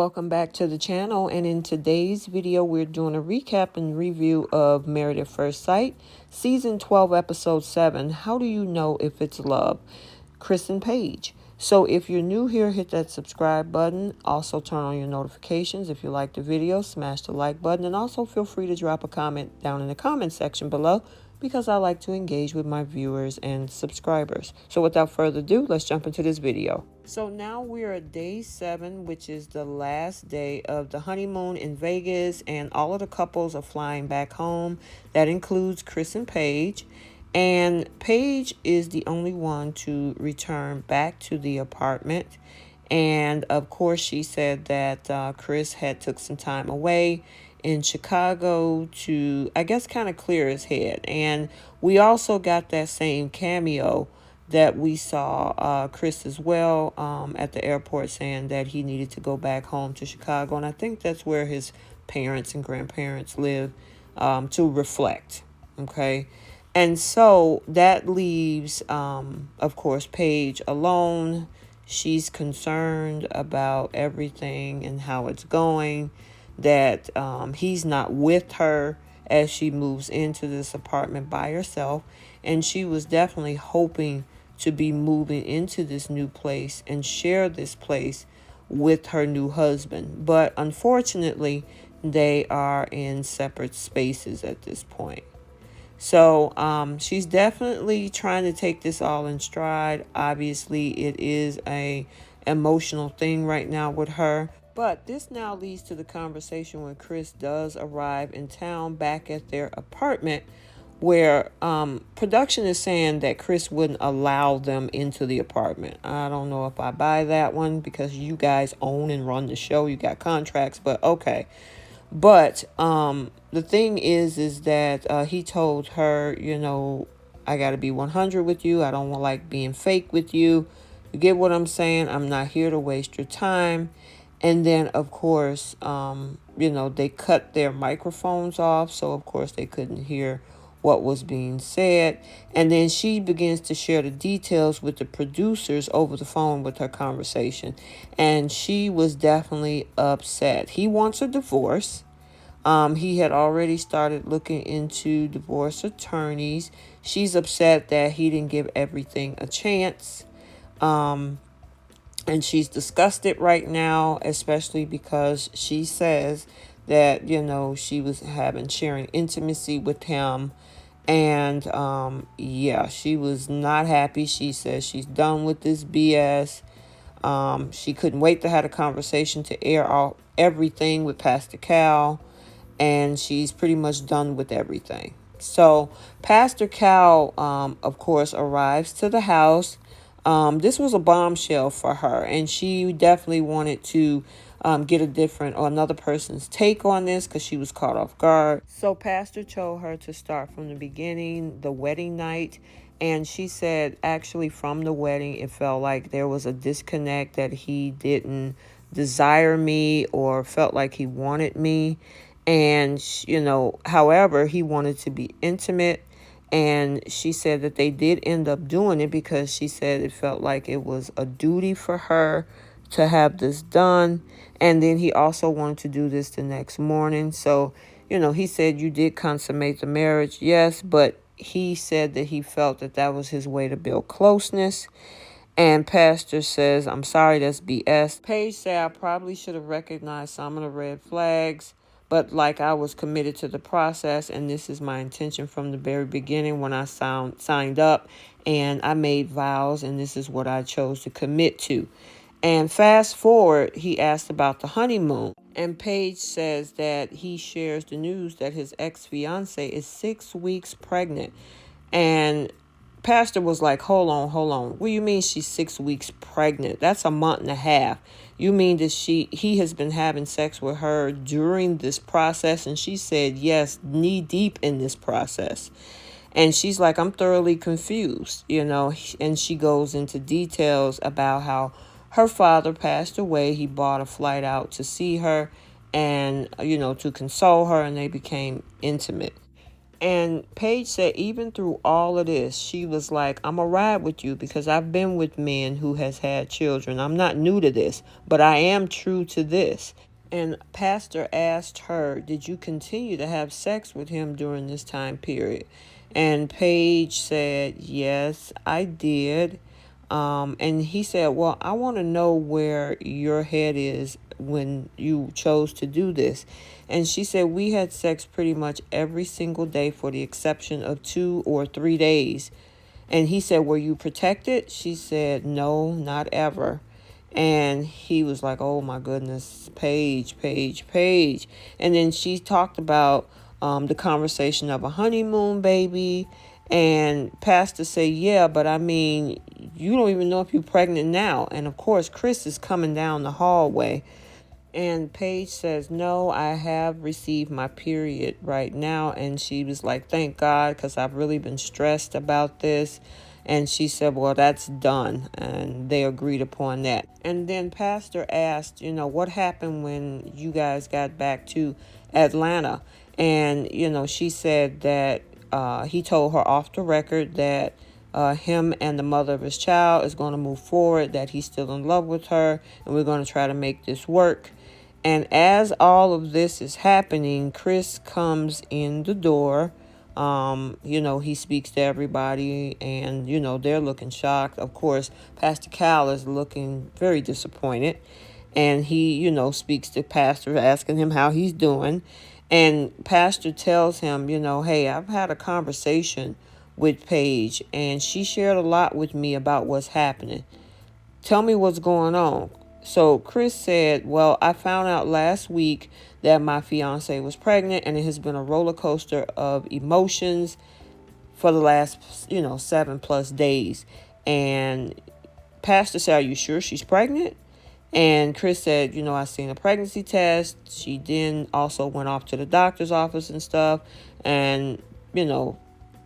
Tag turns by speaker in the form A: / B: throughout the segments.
A: welcome back to the channel, and in today's video we're doing a recap and review of Married at First Sight, Season 12, Episode 7, How Do You Know If It's Love? Chris and Paige. So if you're new here, hit that subscribe button. Also turn on your notifications. If you like the video, smash the like button, and also feel free to drop a comment down in the comment section below, because I like to engage with my viewers and subscribers. So without further ado, let's jump into this video. So now we're at day 7, which is the last day of the honeymoon in Vegas, and all of the couples are flying back home. That includes Chris and Paige. And Paige is the only one to return back to the apartment. And of course, she said that Chris had took some time away in Chicago to, I guess, kind of clear his head. And we also got that same cameo that we saw Chris as well at the airport, saying that he needed to go back home to Chicago. And I think that's where his parents and grandparents live, to reflect. Okay. And so that leaves, of course, Paige alone. She's concerned about everything and how it's going, that he's not with her as she moves into this apartment by herself. And she was definitely hoping to be moving into this new place and share this place with her new husband. But unfortunately, they are in separate spaces at this point. So she's definitely trying to take this all in stride. Obviously, it is a emotional thing right now with her. But this now leads to the conversation when Chris does arrive in town back at their apartment, where production is saying that Chris wouldn't allow them into the apartment. I don't know if I buy that one, because you guys own and run the show. You got contracts, but okay. But the thing is that he told her, you know, I got to be 100 with you. I don't like being fake with you. You get what I'm saying? I'm not here to waste your time. And then, of course, you know, they cut their microphones off. So, of course, they couldn't hear what was being said. And then she begins to share the details with the producers over the phone with her conversation. And she was definitely upset. He wants a divorce. He had already started looking into divorce attorneys. She's upset that he didn't give everything a chance. And she's disgusted right now, especially because she says that, you know, she was sharing intimacy with him. And yeah, she was not happy. She says she's done with this BS. She couldn't wait to have a conversation to air out everything with Pastor Cal. And she's pretty much done with everything. So Pastor Cal, of course, arrives to the house. This was a bombshell for her, and she definitely wanted to get another person's take on this, because she was caught off guard. So Pastor told her to start from the beginning, the wedding night. And she said, actually, from the wedding, it felt like there was a disconnect, that he didn't desire me or felt like he wanted me. And, you know, however, he wanted to be intimate. And she said that they did end up doing it, because she said it felt like it was a duty for her to have this done. And then he also wanted to do this the next morning. So, you know, he said, you did consummate the marriage, yes, but he said that he felt that that was his way to build closeness. And Pastor says, I'm sorry, that's BS. Paige said, I probably should have recognized some of the red flags, but like, I was committed to the process, and this is my intention from the very beginning when I signed up, and I made vows, and this is what I chose to commit to. And fast forward, he asked about the honeymoon. And Paige says that he shares the news that his ex-fiance is 6 weeks pregnant. And Pastor was like, hold on. What do you mean she's 6 weeks pregnant? That's a month and a half. You mean that he has been having sex with her during this process? And she said, yes, knee deep in this process. And she's like, I'm thoroughly confused, you know. And she goes into details about how her father passed away. He bought a flight out to see her and, you know, to console her, and they became intimate. And Paige said even through all of this, she was like, I'm going to ride with you because I've been with men who has had children. I'm not new to this, but I am true to this. And Pastor asked her, did you continue to have sex with him during this time period? And Paige said, yes, I did. And he said, well, I want to know where your head is when you chose to do this. And she said, we had sex pretty much every single day for the exception of 2 or 3 days. And he said, were you protected? She said, no, not ever. And he was like, oh my goodness, Paige, Paige, Paige. And then she talked about the conversation of a honeymoon baby. And Pastor said, yeah, but I mean, you don't even know if you're pregnant now. And of course, Chris is coming down the hallway. And Paige says, no, I have received my period right now. And she was like, thank God, because I've really been stressed about this. And she said, well, that's done. And they agreed upon that. And then Pastor asked, what happened when you guys got back to Atlanta? And, she said that he told her off the record that him and the mother of his child is going to move forward, that he's still in love with her, and we're going to try to make this work. And as all of this is happening, Chris comes in the door. He speaks to everybody and, they're looking shocked. Of course, Pastor Cal is looking very disappointed. And he, speaks to Pastor, asking him how he's doing. And Pastor tells him, hey, I've had a conversation with Paige, and she shared a lot with me about what's happening. Tell me what's going on. So Chris said, well, I found out last week that my fiance was pregnant, and it has been a roller coaster of emotions for the last, 7+ days. And Pastor said, are you sure she's pregnant? And Chris said, I seen a pregnancy test. She then also went off to the doctor's office and stuff. And,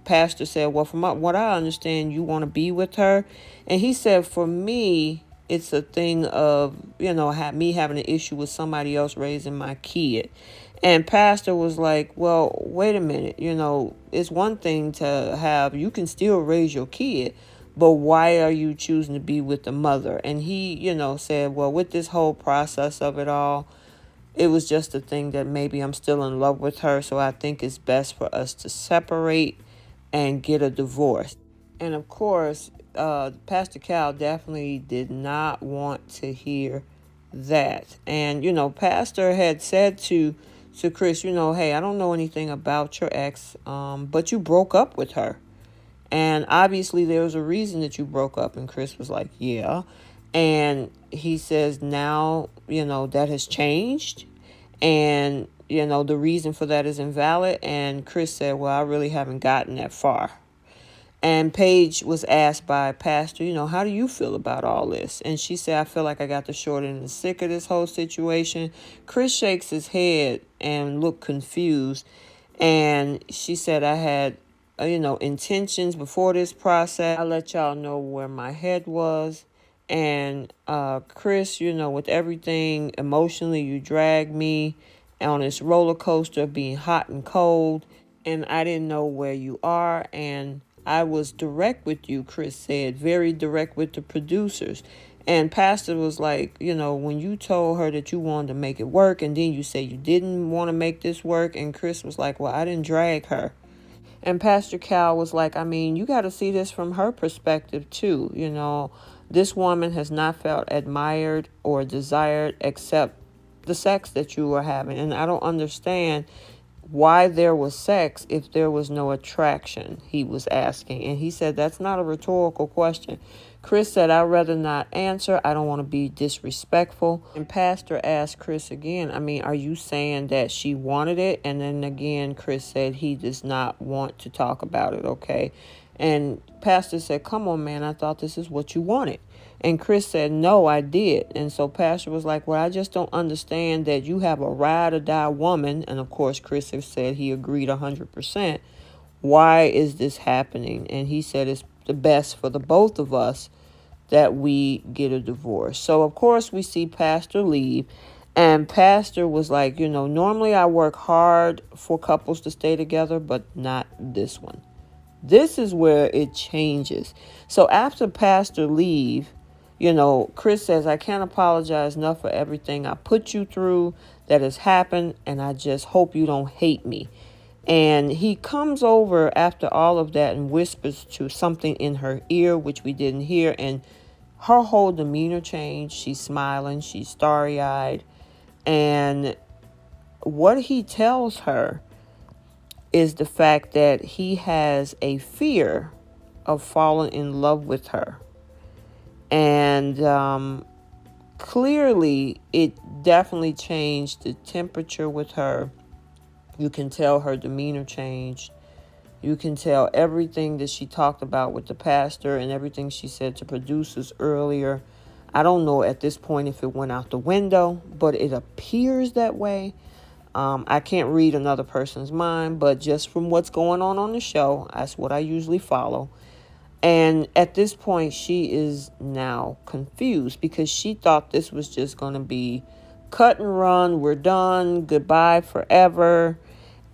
A: Pastor said, well, from what I understand, you want to be with her. And he said, for me, it's a thing of, me having an issue with somebody else raising my kid. And Pastor was like, well, wait a minute. It's one thing to have, you can still raise your kid, but why are you choosing to be with the mother? And he, said, well, with this whole process of it all, it was just a thing that maybe I'm still in love with her. So I think it's best for us to separate and get a divorce. And of course, Pastor Cal definitely did not want to hear that. And, Pastor had said to Chris, hey, I don't know anything about your ex, but you broke up with her. And obviously there was a reason that you broke up. And Chris was like, yeah. And he says now, that has changed. And, the reason for that is invalid. And Chris said, well, I really haven't gotten that far. And Paige was asked by Pastor, how do you feel about all this? And she said, I feel like I got the short end of the stick of this whole situation. Chris shakes his head and looked confused. And she said, I had, intentions before this process. I let y'all know where my head was. And Chris, with everything emotionally, you dragged me on this roller coaster of being hot and cold. And I didn't know where you are. And I was direct with you, Chris said, very direct with the producers. And Pastor was like, when you told her that you wanted to make it work, and then you said you didn't want to make this work. And Chris was like, well, I didn't drag her. And Pastor Cal was like, I mean, you got to see this from her perspective, too. This woman has not felt admired or desired except the sex that you were having. And I don't understand why there was sex if there was no attraction, he was asking. And he said, that's not a rhetorical question. Chris said, I'd rather not answer. I don't want to be disrespectful. And Pastor asked Chris again, I mean, are you saying that she wanted it? And then again, Chris said he does not want to talk about it, okay? And Pastor said, come on, man, I thought this is what you wanted. And Chris said, no, I did. And so Pastor was like, well, I just don't understand that you have a ride or die woman. And of course, Chris has said he agreed 100%. Why is this happening? And he said it's the best for the both of us that we get a divorce. So, of course, we see Pastor leave. And Pastor was like, normally I work hard for couples to stay together, but not this one. This is where it changes. So after Pastor leave, Chris says, I can't apologize enough for everything I put you through that has happened, and I just hope you don't hate me. And he comes over after all of that and whispers to something in her ear, which we didn't hear, and her whole demeanor changed. She's smiling, she's starry-eyed, and what he tells her is the fact that he has a fear of falling in love with her. And clearly, it definitely changed the temperature with her. You can tell her demeanor changed. You can tell everything that she talked about with the pastor and everything she said to producers earlier. I don't know at this point if it went out the window, but it appears that way. I can't read another person's mind, but just from what's going on the show, that's what I usually follow. And at this point, she is now confused because she thought this was just going to be cut and run. We're done. Goodbye forever.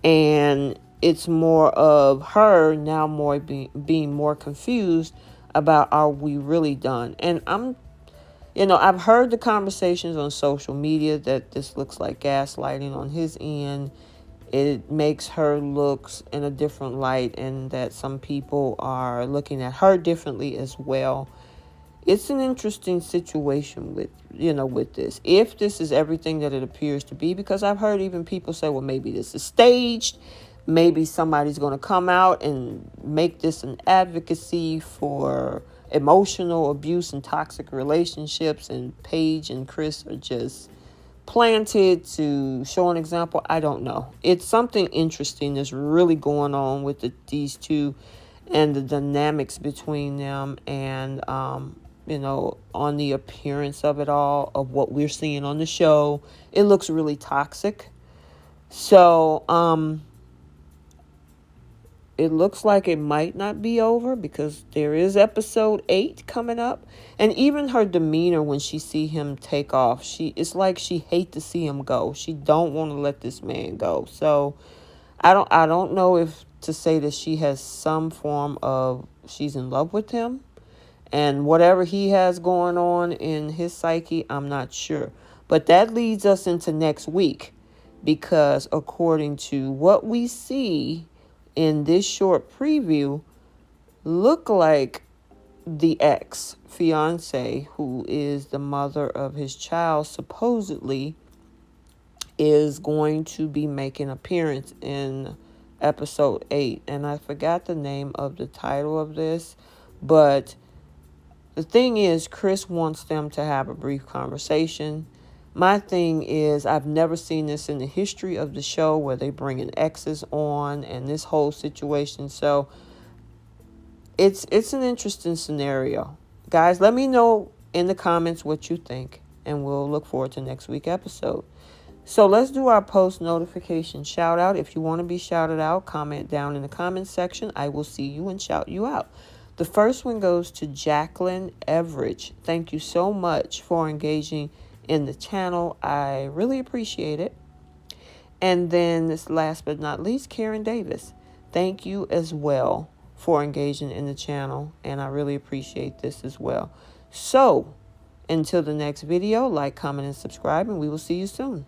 A: And it's more of her now more being more confused about, are we really done? And I've heard the conversations on social media that this looks like gaslighting on his end. It makes her look in a different light, and that some people are looking at her differently as well. It's an interesting situation with this. If this is everything that it appears to be, because I've heard even people say, well, maybe this is staged. Maybe somebody's going to come out and make this an advocacy for emotional abuse and toxic relationships, and Paige and Chris are just planted to show an example. I don't know. It's something interesting that's really going on with these two and the dynamics between them, and on the appearance of it all, of what we're seeing on the show, it looks really toxic. So it looks like it might not be over, because there is episode 8 coming up. And even her demeanor when she see him take off, it's like she hate to see him go. She don't want to let this man go. So I don't know if to say that she has some form of, she's in love with him, and whatever he has going on in his psyche, I'm not sure. But that leads us into next week, because according to what we see in this short preview, look like the ex-fiance, who is the mother of his child, supposedly is going to be making an appearance in episode 8. And I forgot the name of the title of this, but the thing is, Chris wants them to have a brief conversation. My thing is, I've never seen this in the history of the show where they bring in exes on and this whole situation. So it's an interesting scenario. Guys, let me know in the comments what you think, and we'll look forward to next week's episode. So let's do our post notification shout out. If you want to be shouted out, comment down in the comments section. I will see you and shout you out. The first one goes to Jacqueline Everidge. Thank you so much for engaging in the channel. I really appreciate it. And then this last but not least, Karen Davis. Thank you as well for engaging in the channel, and I really appreciate this as well. So until the next video, like, comment, and subscribe, and we will see you soon.